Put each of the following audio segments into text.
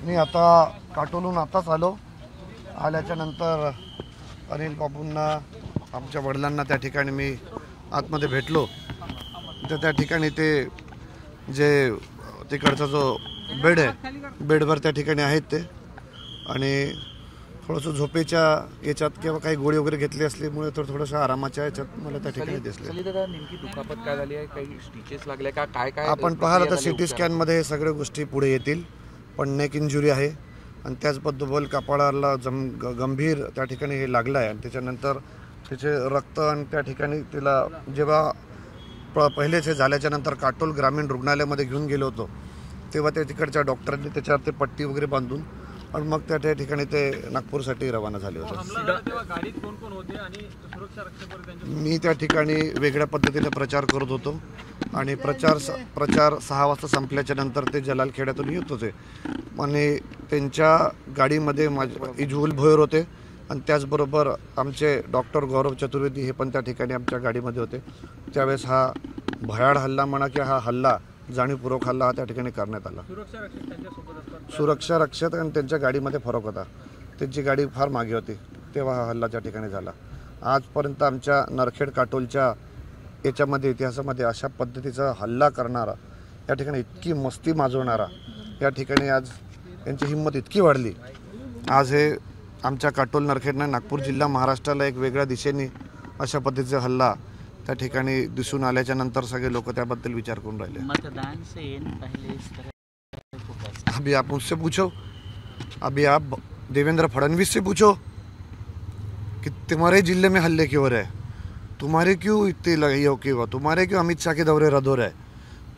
मी आता काटोलहून आताच आल्याच्या नंतर अनिल बाबूंना आमच्या वडिलांना त्या ठिकाणी मी आतमध्ये भेटलो तर त्या ठिकाणी ते जे तिकडचा जो बेड आहे बेडवर त्या ठिकाणी आहेत ते आणि थोडंसं झोपेच्या याच्यात किंवा काही गोळी वगैरे घेतली असल्यामुळे थोडंसं आरामाच्या याच्यात मला त्या ठिकाणी दिसले। नेमकी दुखापत काय झाली आहे, काही स्टिचेस लागले का, काय काय आपण पाहिलं तर सिटी स्कॅनमध्ये हे सगळ्या गोष्टी पुढे येतील, पण नेक इंजुरी आहे आणि त्याचबद्दल कपाळाला गंभीर त्या ठिकाणी हे लागलं आहे आणि त्याच्यानंतर त्याचे रक्त आणि त्या ठिकाणी तिला जेव्हा पहिलेच हे झाल्याच्या नंतर काटोल ग्रामीण रुग्णालयामध्ये घेऊन गेलो होतो तेव्हा त्या तिकडच्या डॉक्टरांनी त्याच्यावर ते पट्टी वगैरे बांधून आणि मग त्या ठिकाणी ते नागपूरसाठी रवाना झाले होते। मी त्या ठिकाणी वेगळ्या पद्धतीने प्रचार करत होतो आणि प्रचार 6 वाजता संपल्याच्या नंतर ते जलालखेड्यातून येत होते आणि त्यांच्या गाडीमध्ये इजवुल भोयर होते आणि त्याचबरोबर आमचे डॉक्टर गौरव चतुर्वेदी हे पण त्या ठिकाणी आमच्या गाडीमध्ये होते। त्यावेळेस हा भयाड हल्ला म्हणा की हा हल्ला जाणीवपूर्वक हल्ला त्या ठिकाणी करण्यात आला। सुरक्षा रक्षक आणि त्यांच्या गाडीमध्ये फरक होता, त्यांची गाडी फार मागे होती तेव्हा हा हल्ला त्या ठिकाणी झाला। आजपर्यंत आमच्या नरखेड काटोलच्या याच्यामध्ये इतिहासामध्ये अशा पद्धतीचा हल्ला करणारा या ठिकाणी इतकी मस्ती माजवणारा या ठिकाणी आज यांची हिंमत इतकी वाढली। आज हे आमच्या काटोल नरखेडनं नागपूर जिल्हा महाराष्ट्राला एक वेगळ्या दिशेने अशा पद्धतीचा हल्ला त्या ठिकाणी दिसून आल्याच्या नंतर सगळे लोक त्याबद्दल विचार करून राहिले। मतदान से पहले इस तरह अभी आप मुझसे पूछो, अभी आप देवेंद्र फडणवीस से पूछो कि तुम्हारे जिले में हल्ले क्यों हो रहे हैं, तुम्हारे क्यों इतने ये क्यों, तुम्हारे क्यों अमित शाह के दौरे रद्द हो रहे हैं,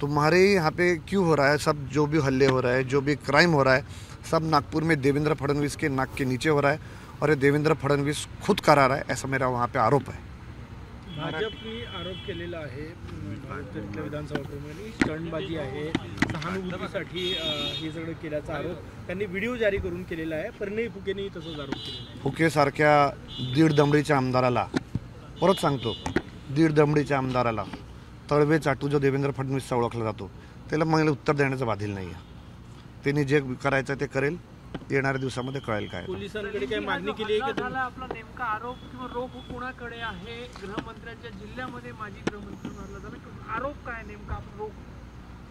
तुम्हारे यहाँ पे क्यों हो रहा है, सब जो भी हल्ले हो रहा है जो भी क्राइम हो रहा है सब नागपुर में देवेंद्र फडणवीस के नाक के नीचे हो रहा है और ये देवेंद्र फडणवीस खुद करा रहा है, ऐसा मेरा वहाँ पे आरोप है। भाजपने आरोप केलेला आहे तिथल्या विधानसभेमध्ये स्टंटबाजी आहे, सहानुभूतीसाठी हे सगळं केल्याचा आरोप त्यांनी व्हिडिओ जारी करून केलेला आहे। परिणय फुकेनेही तसंच आरोप केलेला। फुकेसारख्या दीड दमडीच्या आमदाराला परत सांगतो, दीड दमडीच्या आमदाराला तळवे चाटू जो देवेंद्र फडणवीसचा ओळखला जातो त्याला मला उत्तर देण्याचं बाधिल नाही आहे। त्यांनी जे करायचं ते करेल, येणाऱ्या दिवसामध्ये कळेल काय। पोलिसांकडे काय मागणी केली आहे का? आपला नेमका आरोप किंवा रोख कोणाकडे आहे? गृहमंत्र्यांच्या जिल्ह्यामध्ये माजी गृहमंत्री मानला जातो, आरोप काय नेमका रोख?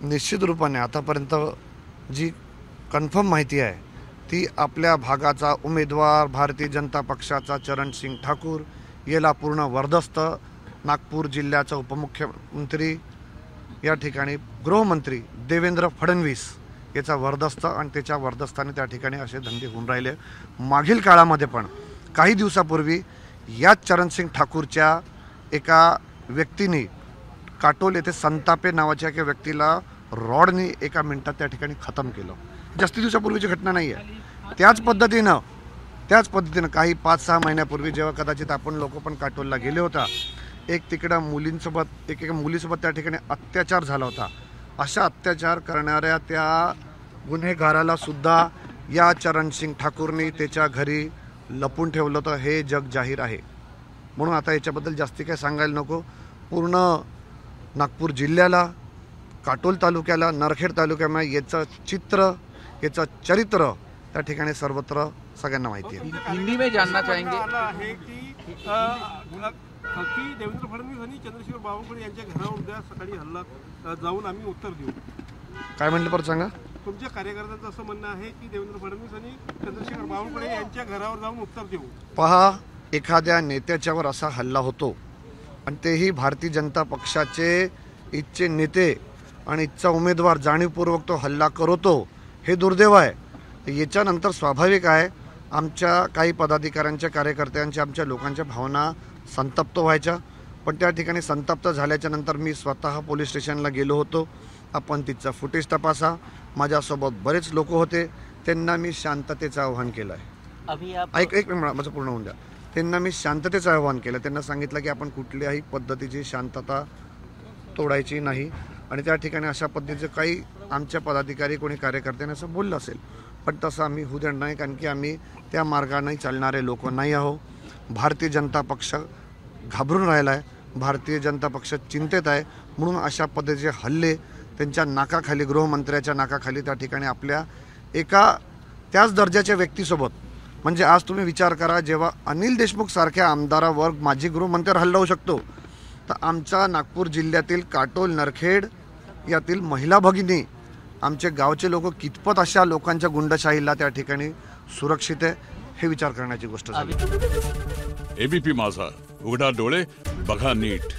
निश्चित रूपाने आतापर्यंत जी कन्फर्म माहिती आहे ती आपल्या भागाचा उमेदवार भारतीय जनता पक्षाचा चरणसिंग ठाकूर याला पूर्ण वर्दस्त नागपूर जिल्ह्याचा उपमुख्यमंत्री या ठिकाणी गृहमंत्री देवेंद्र फडणवीस याचा वर्दस्त आणि त्याच्या वर्दस्ताने त्या ठिकाणी असे धंदे होऊन राहिले। मागील काळामध्ये पण काही दिवसापूर्वी याच चरणसिंग ठाकूरच्या एका व्यक्तीने काटोल येथे संतापे नावाच्या एका व्यक्तीला रॉडनी एका मिनिटात त्या ठिकाणी खतम केलं। जास्ती दिवसापूर्वीची घटना नाही आहे। त्याच पद्धतीनं काही 5-6 महिन्यापूर्वी जेव्हा कदाचित आपण लोक पण काटोलला गेले होता, एक तिकडं मुलींसोबत एका मुलीसोबत त्या ठिकाणी अत्याचार झाला होता। अशा अत्याचार करणाऱ्या त्या गुन्हेगाराला सुद्धा या चरणसिंग ठाकूरने त्याच्या घरी लपून ठेवलं होतं, हे जग जाहीर आहे। म्हणून आता याच्याबद्दल जास्ती काय सांगायला नको। पूर्ण नागपूर जिल्ह्याला, काटोल तालुक्याला, नरखेड तालुक्यामध्ये याचं चित्र, याचं चरित्र त्या ठिकाणी सर्वत्र सगळ्यांना माहिती आहे। हिंदी में जानना चाहेंगे की देवेंद्र फडणवीस आणि चंद्रशेखर बावनकुळे यांच्या घरावर उद्या सकाळी हल्ला जाऊन आम्ही उत्तर देऊ। काय म्हणलं परत सांगा? तुमच्या कार्यकर्त्यांचं असं म्हणणं आहे की देवेंद्र फडणवीस आणि चंद्रशेखर बावनकुळे यांच्या घरावर जाऊन उत्तर देऊ। पहा, एखाद्या नेत्याच्यावर असा हल्ला होतो आणि तेही भारतीय जनता पक्षाचे इथचे नेते आणि इथचा उमेदवार जाणीवपूर्वक तो हल्ला करतो, हे दुर्दैव आहे। याच्यानंतर स्वाभाविक आहे आमच्या काही पदाधिकाऱ्यांच्या, कार्यकर्त्यांच्या, आमच्या लोकांच्या भावना संतप्त व्हायच्या, पण त्या ठिकाणी संतप्त झाल्याच्या नंतर मी स्वतः पोलीस स्टेशनला गेलो होतो। आपण तिथचा फुटेज तपासा, माझ्यासोबत बरेच लोक होते, त्यांना मी शांततेचं आव्हान केलं आहे। एक मिनिट माझं पूर्ण होऊन द्या। त्यांना मी शांततेचं आव्हान केलं, त्यांना सांगितलं की आपण कुठल्याही पद्धतीची शांतता तोडायची नाही आणि त्या ठिकाणी अशा पद्धतीचे काही आमच्या पदाधिकारी कोणी कार्यकर्त्यांनी असं बोललं असेल, पण तसं आम्ही होऊ देणार नाही, कारण की आम्ही त्या मार्गाने चालणारे लोक नाही आहोत। भारतीय जनता पक्ष घाबरून राहिला आहे, भारतीय जनता पक्ष चिंतेत आहे, म्हणून अशा पद्धतीचे हल्ले त्यांच्या नाकाखाली, गृहमंत्र्याच्या नाकाखाली त्या ठिकाणी आपल्या एका त्याच दर्जाच्या व्यक्तीसोबत, म्हणजे आज तुम्ही विचार करा, जेव्हा अनिल देशमुख सारख्या आमदारावर माजी गृहमंत्र्यावर हल्ला होऊ शकतो, तर आमच्या नागपूर जिल्ह्यातील काटोल नरखेड यातील महिला भगिनी, आमचे गावचे लोक कितपत अशा लोकांच्या गुंडशाहीला त्या ठिकाणी सुरक्षित आहे हे विचार करण्याची गोष्ट झाली. एबीपी माझा, उघडा डोळे बघा नीट.